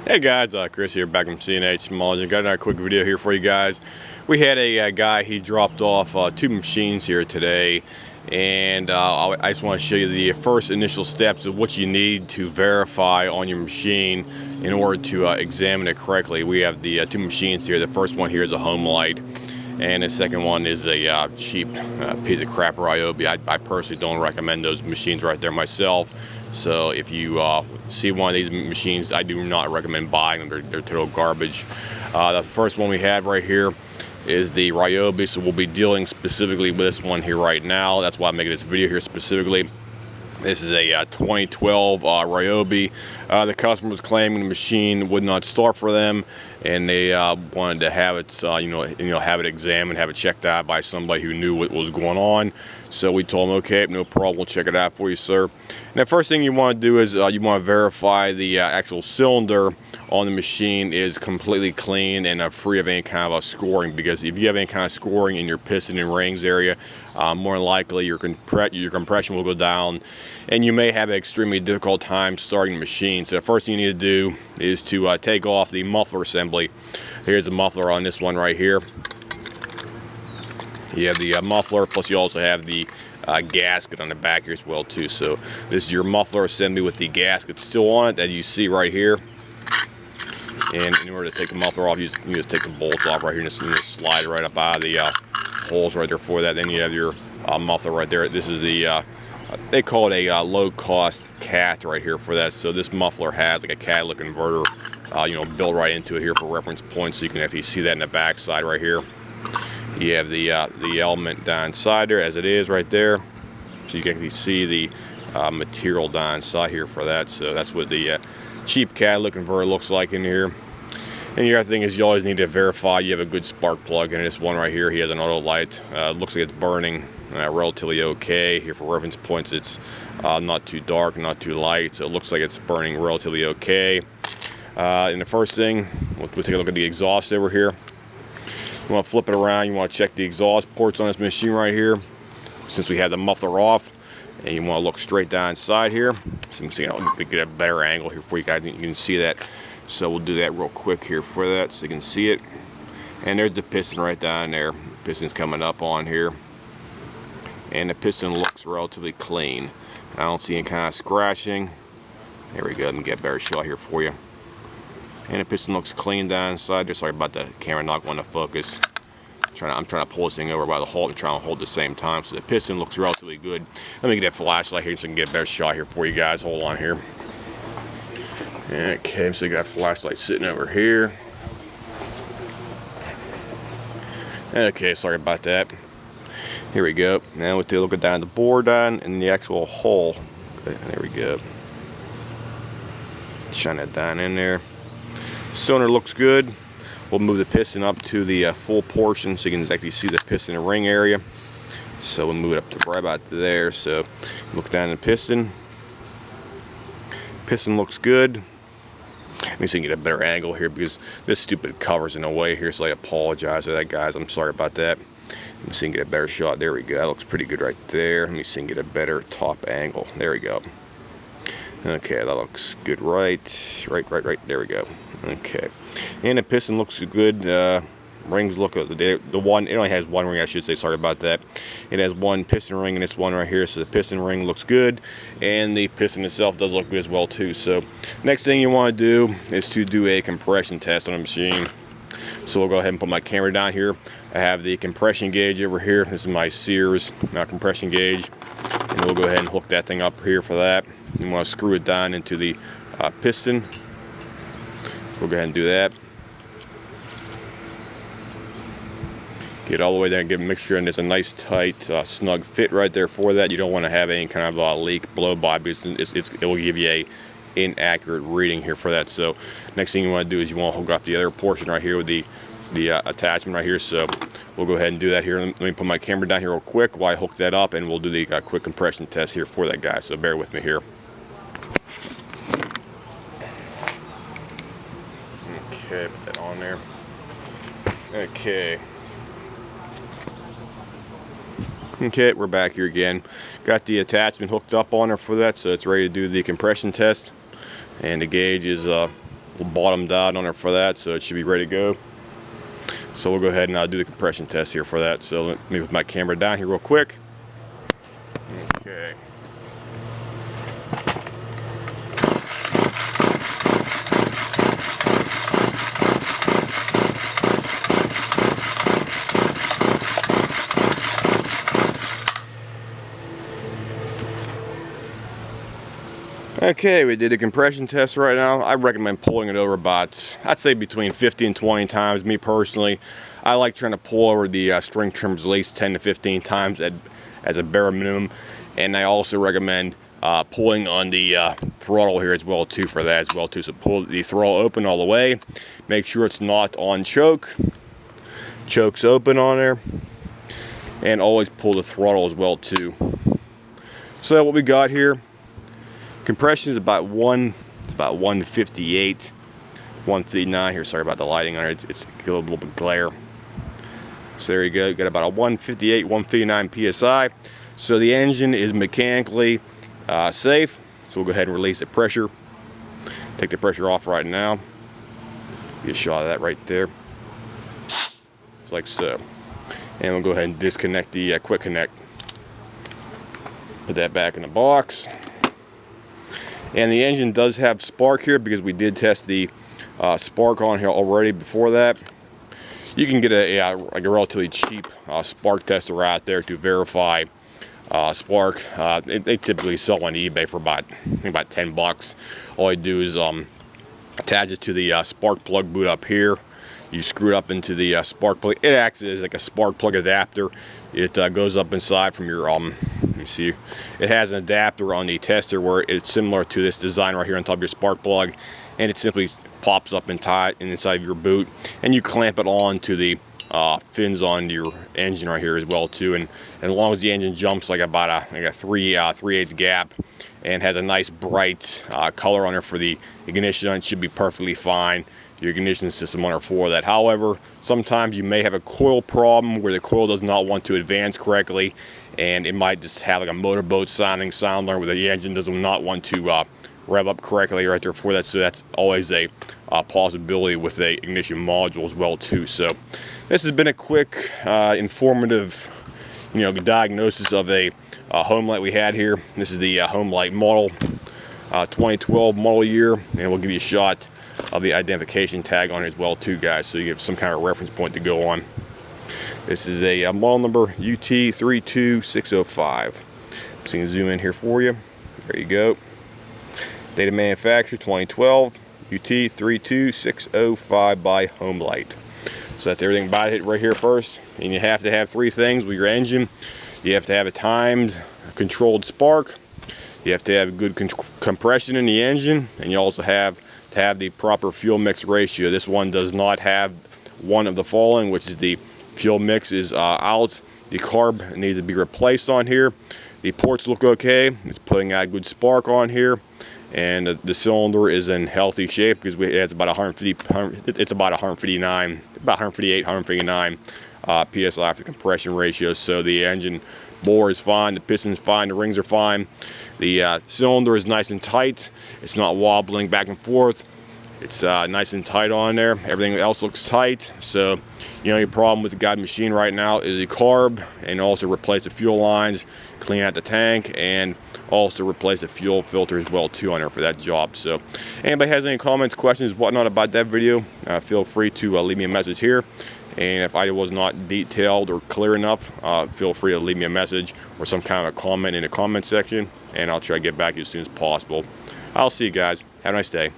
Hey guys, Chris here, back from CNH Technology. Got another quick video here for you guys. We had a guy, he dropped off two machines here today, and I just want to show you the first initial steps of what you need to verify on your machine in order to examine it correctly. We have the two machines here. The first one here is a Homelite, and the second one is a cheap piece of crap Ryobi. I personally don't recommend those machines right there myself. So if you see one of these machines, I do not recommend buying them. They're total garbage. The first one we have right here is the Ryobi, so we'll be dealing specifically with this one here right now. That's why I'm making this video here specifically. This is a 2012 Ryobi. The customer was claiming the machine would not start for them, and they wanted to have it, have it examined, have it checked out by somebody who knew what was going on. So we told them, okay, no problem, we'll check it out for you, sir. And the first thing you want to do is you want to verify the actual cylinder on the machine is completely clean and free of any kind of scoring, because if you have any kind of scoring in your piston and rings area, more than likely your compression will go down, and you may have an extremely difficult time starting the machine. So the first thing you need to do is to take off the muffler assembly. Here's the muffler on this one right here. You have the muffler, plus you also have the gasket on the back here as well too. So this is your muffler assembly with the gasket still on it that you see right here. And in order to take the muffler off, you just take the bolts off right here and just slide right up out of the holes right there for that. Then you have your muffler right there. This is the they call it a low-cost cat right here for that. So this muffler has like a catalytic converter, built right into it here for reference points, so you can actually see that in the back side right here. You have the element down inside there as it is right there, so you can actually see the material down inside here for that. So that's what the cheap catalytic converter looks like in here. And the other thing is you always need to verify you have a good spark plug. And this one right here, he has an auto light. Looks like it's burning relatively okay. Here for reference points, it's not too dark, not too light, so it looks like it's burning relatively okay. And the first thing, we'll take a look at the exhaust over here. You want to flip it around, you want to check the exhaust ports on this machine right here, since we have the muffler off. And you want to look straight down inside here. So you can get a better angle here for you guys. You can see that. So we'll do that real quick here for that so you can see it. And there's the piston right down there. Piston's coming up on here. And the piston looks relatively clean. I don't see any kind of scratching. There we go. Let me get a better shot here for you. And the piston looks clean down inside there. Sorry about the camera not going to focus. I'm trying to pull this thing over by the hole and trying to hold at the same time. So the piston looks relatively good. Let me get that flashlight here so I can get a better shot here for you guys. Hold on here. Okay, so you got a flashlight sitting over here. Okay, sorry about that. Here we go. Now we'll take a look down the bore down and the actual hole. Okay, there we go. Shine that down in there. Cylinder looks good. We'll move the piston up to the full portion so you can actually see the piston and ring area. So we'll move it up to right about there. So look down the piston. Piston looks good. Let me see if I can get a better angle here because this stupid cover's in the way here, so I apologize for that, guys. I'm sorry about that. Let me see if I can get a better shot. There we go. That looks pretty good right there. Let me see if I can get a better top angle. There we go. Okay, that looks good right. There we go. Okay, and the piston looks good. Rings look, the one, it only has one ring, I should say, sorry about that. It has one piston ring and this one right here, so the piston ring looks good, and the piston itself does look good as well too. So next thing you want to do is to do a compression test on the machine. So we'll go ahead and put my camera down here. I have the compression gauge over here. This is my Sears compression gauge, and we'll go ahead and hook that thing up here for that. You want to screw it down into the piston. We'll go ahead and do that. Get all the way there and give a mixture, and there's a nice tight snug fit right there for that. You don't want to have any kind of leak, blow by, because it will give you a inaccurate reading here for that. So next thing you want to do is you want to hook up the other portion right here with the attachment right here. So we'll go ahead and do that here. Let me put my camera down here real quick while I hook that up, and we'll do the quick compression test here for that, guy. So bear with me here. Okay, put that on there. Okay. Okay, we're back here again. Got the attachment hooked up on her for that, so it's ready to do the compression test. And the gauge is bottomed out on it for that, so it should be ready to go. So we'll go ahead and do the compression test here for that. So let me put my camera down here real quick. Okay. Okay, we did a compression test right now. I recommend pulling it over about, I'd say between 50 and 20 times. Me personally, I like trying to pull over the string trimmers at least 10 to 15 times as a bare minimum. And I also recommend pulling on the throttle here as well too for that as well too. So pull the throttle open all the way. Make sure it's not on choke. Choke's open on there. And always pull the throttle as well too. So what we got here, compression is about 158, 159 here. Sorry about the lighting on it. It's a little bit glare. So there you go. You got about a 158, 159 psi. So the engine is mechanically safe. So we'll go ahead and release the pressure. Take the pressure off right now. Get a shot of that right there. Just like so. And we'll go ahead and disconnect the quick connect. Put that back in the box. And the engine does have spark here because we did test the spark on here already before that. You can get like a relatively cheap spark tester out there to verify spark. They typically sell on eBay for about 10 bucks. All you do is attach it to the spark plug boot up here. You screw it up into the spark plug. It acts as like a spark plug adapter. It goes up inside from your let me see. It has an adapter on the tester where it's similar to this design right here on top of your spark plug, and it simply pops up inside of your boot, and you clamp it on to the fins on your engine right here as well too. And as long as the engine jumps like about a 3/8 gap and has a nice bright color on it for the ignition, it should be perfectly fine. Your ignition system on or for that. However, sometimes you may have a coil problem where the coil does not want to advance correctly, and it might just have like a motorboat sounding sound where the engine does not want to rev up correctly right there for that. So that's always a possibility with a ignition module as well too. So this has been a quick, informative, diagnosis of a Homelite we had here. This is the Homelite model, 2012 model year, and we'll give you a shot of the identification tag on it as well too, guys, so you have some kind of reference point to go on. This is a model number UT32605. So you can zoom in here for you. There you go. Date of manufacture 2012 UT32605 by Homelite. So that's everything about it right here first. And you have to have three things with your engine. You have to have a timed, controlled spark. You have to have good compression in the engine, and you also have to have the proper fuel mix ratio. This one does not have one of the following, which is the fuel mix is out. The carb needs to be replaced on here. The ports look okay. It's putting out good spark on here, and the cylinder is in healthy shape because it's about 158, 159 psi after compression ratio. So the engine bore is fine, the piston's fine, the rings are fine. The cylinder is nice and tight. It's not wobbling back and forth. It's nice and tight on there. Everything else looks tight. So, your problem with the guide machine right now is the carb, and also replace the fuel lines, clean out the tank, and also replace the fuel filter as well too on there for that job. So, anybody has any comments, questions, whatnot about that video, feel free to leave me a message here. And if I was not detailed or clear enough, feel free to leave me a message or some kind of a comment in the comment section, and I'll try to get back to you as soon as possible. I'll see you guys. Have a nice day.